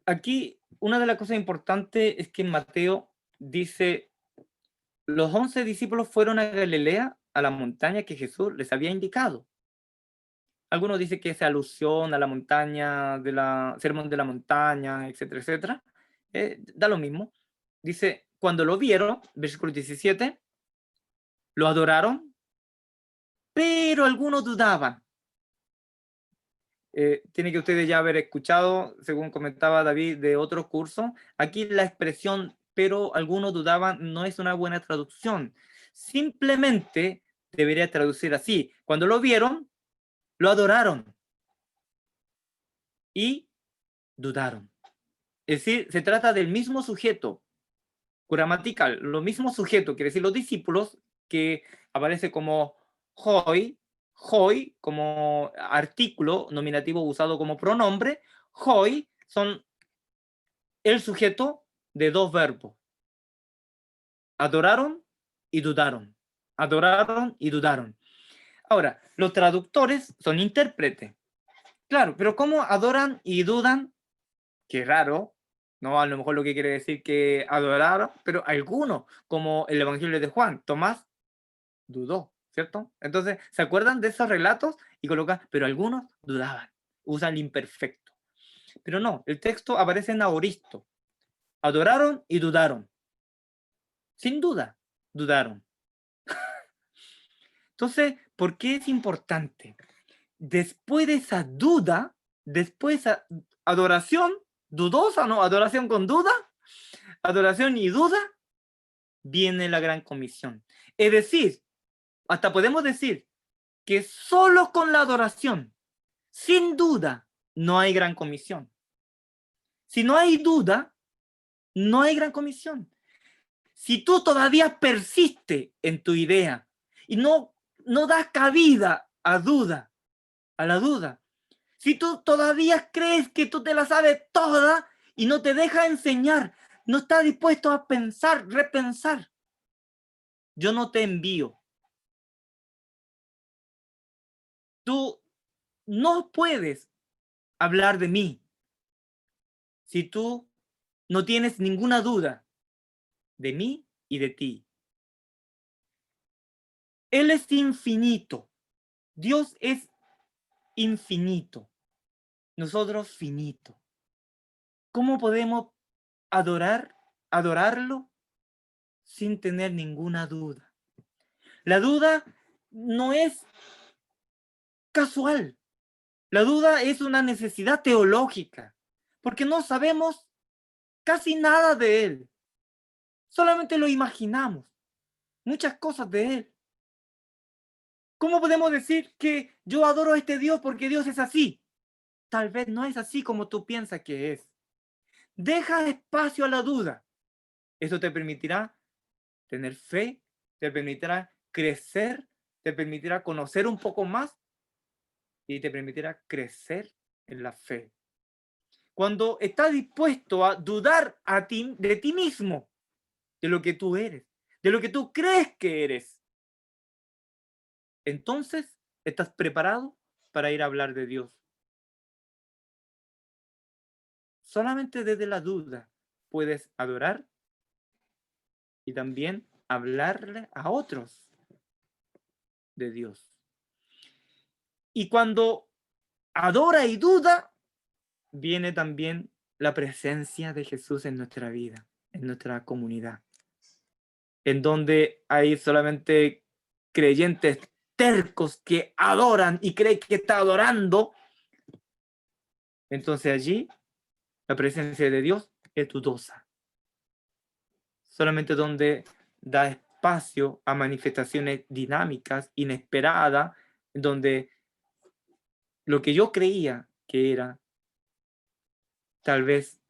Aquí, una de las cosas importantes es que en Mateo dice, los 11 discípulos fueron a Galilea, a la montaña que Jesús les había indicado. Algunos dicen que es alusión a la montaña, sermón de la montaña, etcétera, etcétera. Da lo mismo. Dice, cuando lo vieron, versículo 17, lo adoraron, pero algunos dudaban. Tiene que ustedes ya haber escuchado, según comentaba David, de otros cursos. Aquí la expresión, pero algunos dudaban, no es una buena traducción. Simplemente debería traducir así. Cuando lo vieron, lo adoraron y dudaron. Es decir, se trata del mismo sujeto gramatical, lo mismo sujeto, quiere decir los discípulos, que aparece como hoi, como artículo nominativo usado como pronombre, hoi son el sujeto de dos verbos. Adoraron y dudaron. Adoraron y dudaron. Ahora, los traductores son intérpretes. Claro, pero ¿cómo adoran y dudan? Qué raro, ¿no? A lo mejor lo que quiere decir que adoraron, pero algunos, como el Evangelio de Juan, Tomás dudó, ¿cierto? Entonces, ¿se acuerdan de esos relatos? Y colocan, pero algunos dudaban, usan el imperfecto. Pero no, el texto aparece en aoristo. Adoraron y dudaron. Sin duda, dudaron. Entonces, ¿por qué es importante? Después de esa duda, después de esa adoración dudosa, ¿no? Adoración con duda, adoración y duda, viene la gran comisión. Es decir, hasta podemos decir que solo con la adoración, sin duda, no hay gran comisión. Si no hay duda, no hay gran comisión. Si tú todavía persistes en tu idea y no das cabida a la duda, si tú todavía crees que tú te la sabes toda y no te dejas enseñar, no estás dispuesto a pensar, repensar, yo no te envío. Tú no puedes hablar de mí si tú no tienes ninguna duda de mí y de ti. Él es infinito. Dios es infinito. Nosotros finito. ¿Cómo podemos adorarlo sin tener ninguna duda? La duda no es casual. La duda es una necesidad teológica, porque no sabemos casi nada de Él. Solamente lo imaginamos, muchas cosas de Él. ¿Cómo podemos decir que yo adoro a este Dios porque Dios es así? Tal vez no es así como tú piensas que es. Deja espacio a la duda. Eso te permitirá tener fe, te permitirá crecer, te permitirá conocer un poco más y te permitirá crecer en la fe. Cuando estás dispuesto a dudar de ti mismo, de lo que tú eres, de lo que tú crees que eres, entonces estás preparado para ir a hablar de Dios. Solamente desde la duda puedes adorar y también hablarle a otros de Dios. Y cuando adora y duda, viene también la presencia de Jesús en nuestra vida, en nuestra comunidad, en donde hay solamente creyentes tercos que adoran y creen que está adorando. Entonces allí la presencia de Dios es dudosa. Solamente donde da espacio a manifestaciones dinámicas, inesperadas, donde lo que yo creía que era, tal vez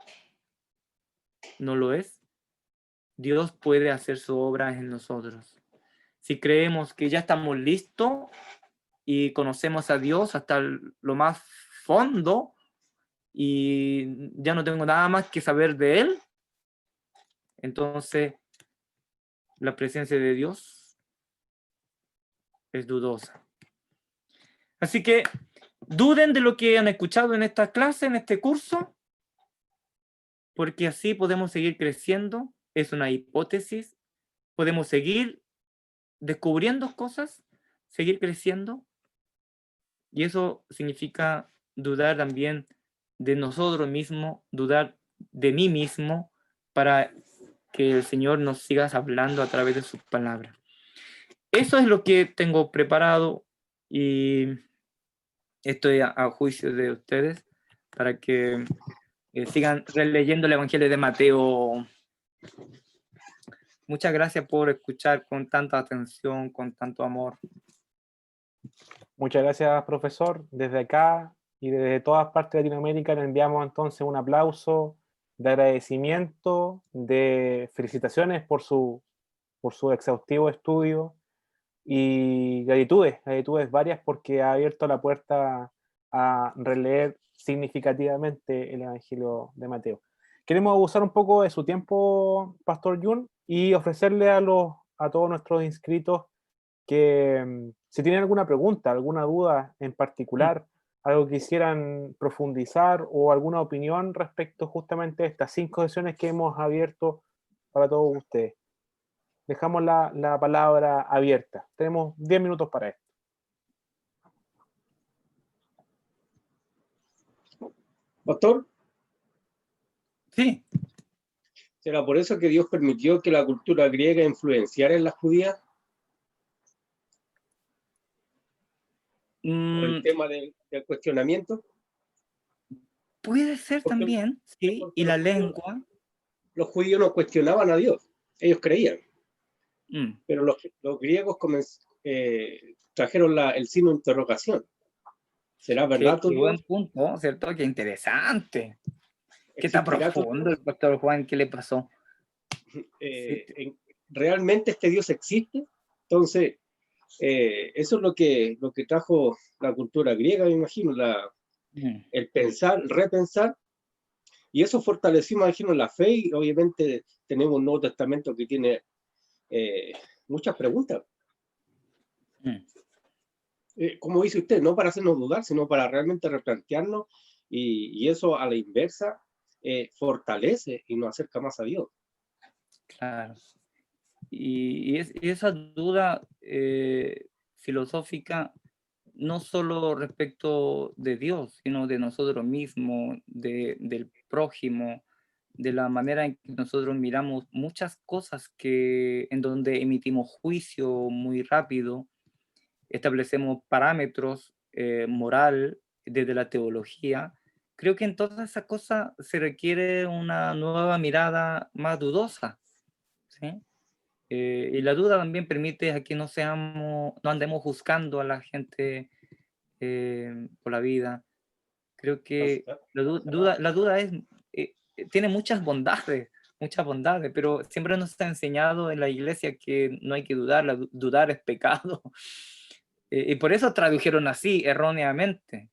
no lo es. Dios puede hacer su obra en nosotros. Si creemos que ya estamos listos y conocemos a Dios hasta lo más fondo y ya no tengo nada más que saber de Él, entonces la presencia de Dios es dudosa. Así que duden de lo que han escuchado en esta clase, en este curso, porque así podemos seguir creciendo. Es una hipótesis. Podemos seguir descubriendo cosas, seguir creciendo. Y eso significa dudar también de nosotros mismos, dudar de mí mismo, para que el Señor nos siga hablando a través de sus palabras. Eso es lo que tengo preparado y estoy a juicio de ustedes para que sigan releyendo el Evangelio de Mateo. Muchas gracias por escuchar con tanta atención, con tanto amor. Muchas gracias, profesor. Desde acá y desde todas partes de Latinoamérica le enviamos entonces un aplauso de agradecimiento, de felicitaciones por su exhaustivo estudio y gratitudes varias porque ha abierto la puerta a releer significativamente el Evangelio de Mateo. Queremos abusar un poco de su tiempo, Pastor Jun, y ofrecerle a todos nuestros inscritos que si tienen alguna pregunta, alguna duda en particular, algo que quisieran profundizar o alguna opinión respecto justamente a estas 5 sesiones que hemos abierto para todos ustedes. Dejamos la palabra abierta. Tenemos 10 minutos para esto. Pastor, Sí, ¿será por eso que Dios permitió que la cultura griega influenciara en las judías? Por el mm, tema del cuestionamiento. puede ser Porque, también, sí, porque y la lengua. los judíos no cuestionaban a Dios, ellos creían. mm, Pero los griegos trajeron el signo de interrogación. ¿Será verdad tu qué buen Dios? punto, ¿cierto? Qué interesante. Qué tan ¿Existirá tu profundo Dios? el pastor Juan, ¿qué le pasó? Sí, ¿Realmente este Dios existe? Entonces, eso es lo que trajo la cultura griega, me imagino, el pensar, repensar, y eso fortaleció, me imagino, la fe, y obviamente tenemos un Nuevo Testamento que tiene muchas preguntas. Como dice usted, no para hacernos dudar, sino para realmente replantearnos, y eso a la inversa fortalece y nos acerca más a Dios. claro. Y esa duda filosófica, no solo respecto de Dios, sino de nosotros mismos, del prójimo, de la manera en que nosotros miramos muchas cosas en donde emitimos juicio muy rápido, establecemos parámetros moral desde la teología. Creo que en todas esas cosas se requiere una nueva mirada más dudosa, ¿sí? Y la duda también permite a que no andemos juzgando a la gente por la vida. Creo que la duda tiene muchas bondades, pero siempre nos está enseñado en la iglesia que no hay que dudar, dudar es pecado. Y por eso tradujeron así, erróneamente.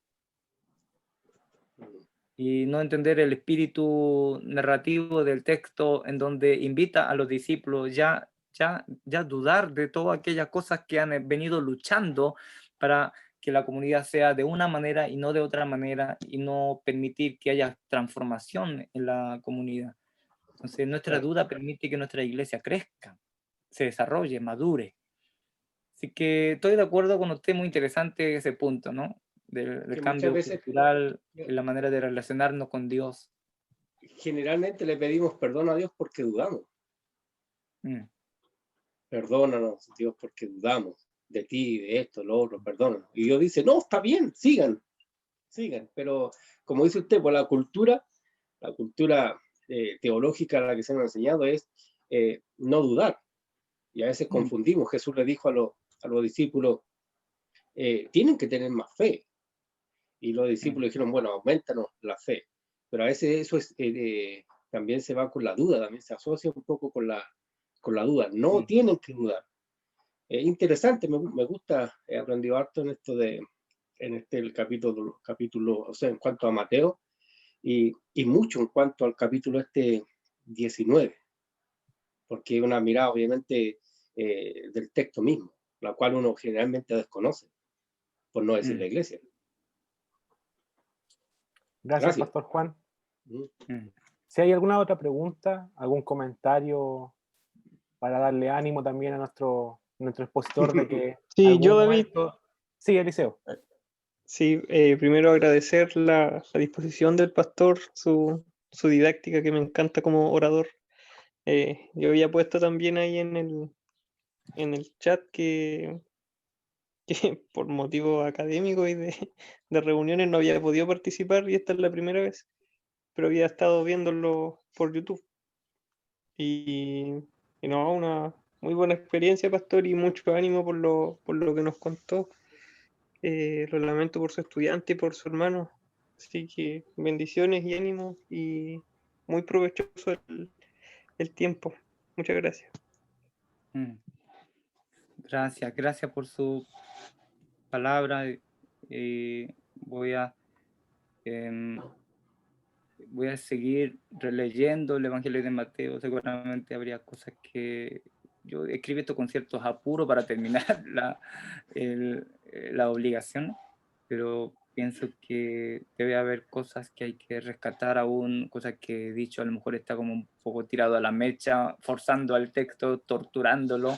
Y no entender el espíritu narrativo del texto en donde invita a los discípulos ya dudar de todas aquellas cosas que han venido luchando para que la comunidad sea de una manera y no de otra manera, y no permitir que haya transformación en la comunidad. Entonces nuestra duda permite que nuestra iglesia crezca, se desarrolle, madure. Así que estoy de acuerdo con usted, muy interesante ese punto, ¿no? Del Que muchas cambio veces, cultural en la manera de relacionarnos con Dios. generalmente le pedimos perdón a Dios porque dudamos. Mm, Perdónanos, Dios, porque dudamos de ti, de esto, lo otro, perdónanos. Y Dios dice, no, está bien, sigan. Pero como dice usted, por la cultura teológica a la que se nos ha enseñado es no dudar. Y a veces confundimos. Jesús le dijo a los discípulos, tienen que tener más fe. Y los discípulos dijeron, bueno, aumentanos la fe. Pero a veces eso también se va con la duda, también se asocia un poco con la duda. No tienen que dudar. Interesante, me gusta, he aprendido harto en esto el capítulo, o sea, en cuanto a Mateo, y mucho en cuanto al capítulo 19, porque es una mirada obviamente del texto mismo, la cual uno generalmente desconoce, por no decir la iglesia. Gracias, Gracias. Pastor Juan. Si hay alguna otra pregunta, algún comentario para darle ánimo también a nuestro expositor de que Sí, yo, David. momento... Sí, Eliseo. Sí, primero agradecer la disposición del pastor, su didáctica que me encanta como orador. Yo había puesto también ahí en el chat que por motivos académicos y de reuniones no había podido participar, y esta es la primera vez, pero había estado viéndolo por YouTube. Y no, una muy buena experiencia, pastor, y mucho ánimo por lo que nos contó. Lo lamento por su estudiante y por su hermano. Así que bendiciones y ánimo, y muy provechoso el tiempo. Muchas gracias. Gracias por su palabra. Voy a seguir releyendo el Evangelio de Mateo. Seguramente habría cosas que yo escribí esto con ciertos apuros para terminar la obligación, pero pienso que debe haber cosas que hay que rescatar aún, cosas que he dicho a lo mejor está como un poco tirado a la mecha, forzando al texto, torturándolo.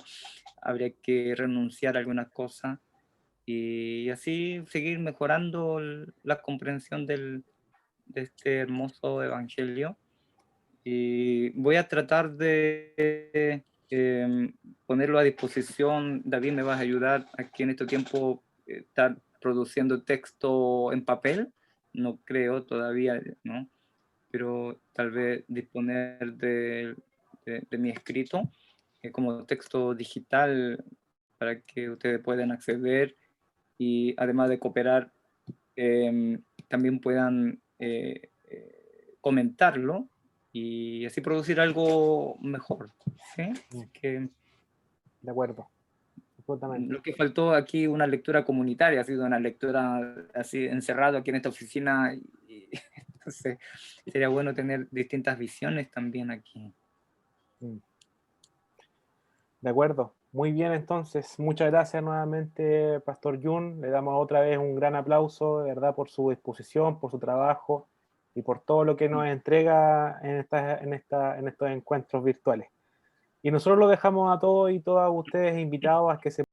Habría que renunciar a algunas cosas y así seguir mejorando la comprensión de este hermoso evangelio. Y voy a tratar de ponerlo a disposición. David, me vas a ayudar aquí en este tiempo, estar produciendo texto en papel, no creo todavía, ¿no? Pero tal vez disponer de mi escrito como texto digital para que ustedes puedan acceder y además de cooperar, también puedan comentarlo y así producir algo mejor, ¿sí? Así que De acuerdo, absolutamente. lo que faltó aquí, una lectura comunitaria, ha sido una lectura así encerrado aquí en esta oficina y entonces sería bueno tener distintas visiones también aquí. De acuerdo, muy bien entonces, muchas gracias nuevamente, Pastor Jun, le damos otra vez un gran aplauso, de verdad, por su disposición, por su trabajo y por todo lo que nos entrega en estos encuentros virtuales. Y nosotros lo dejamos a todos y todas ustedes invitados a que se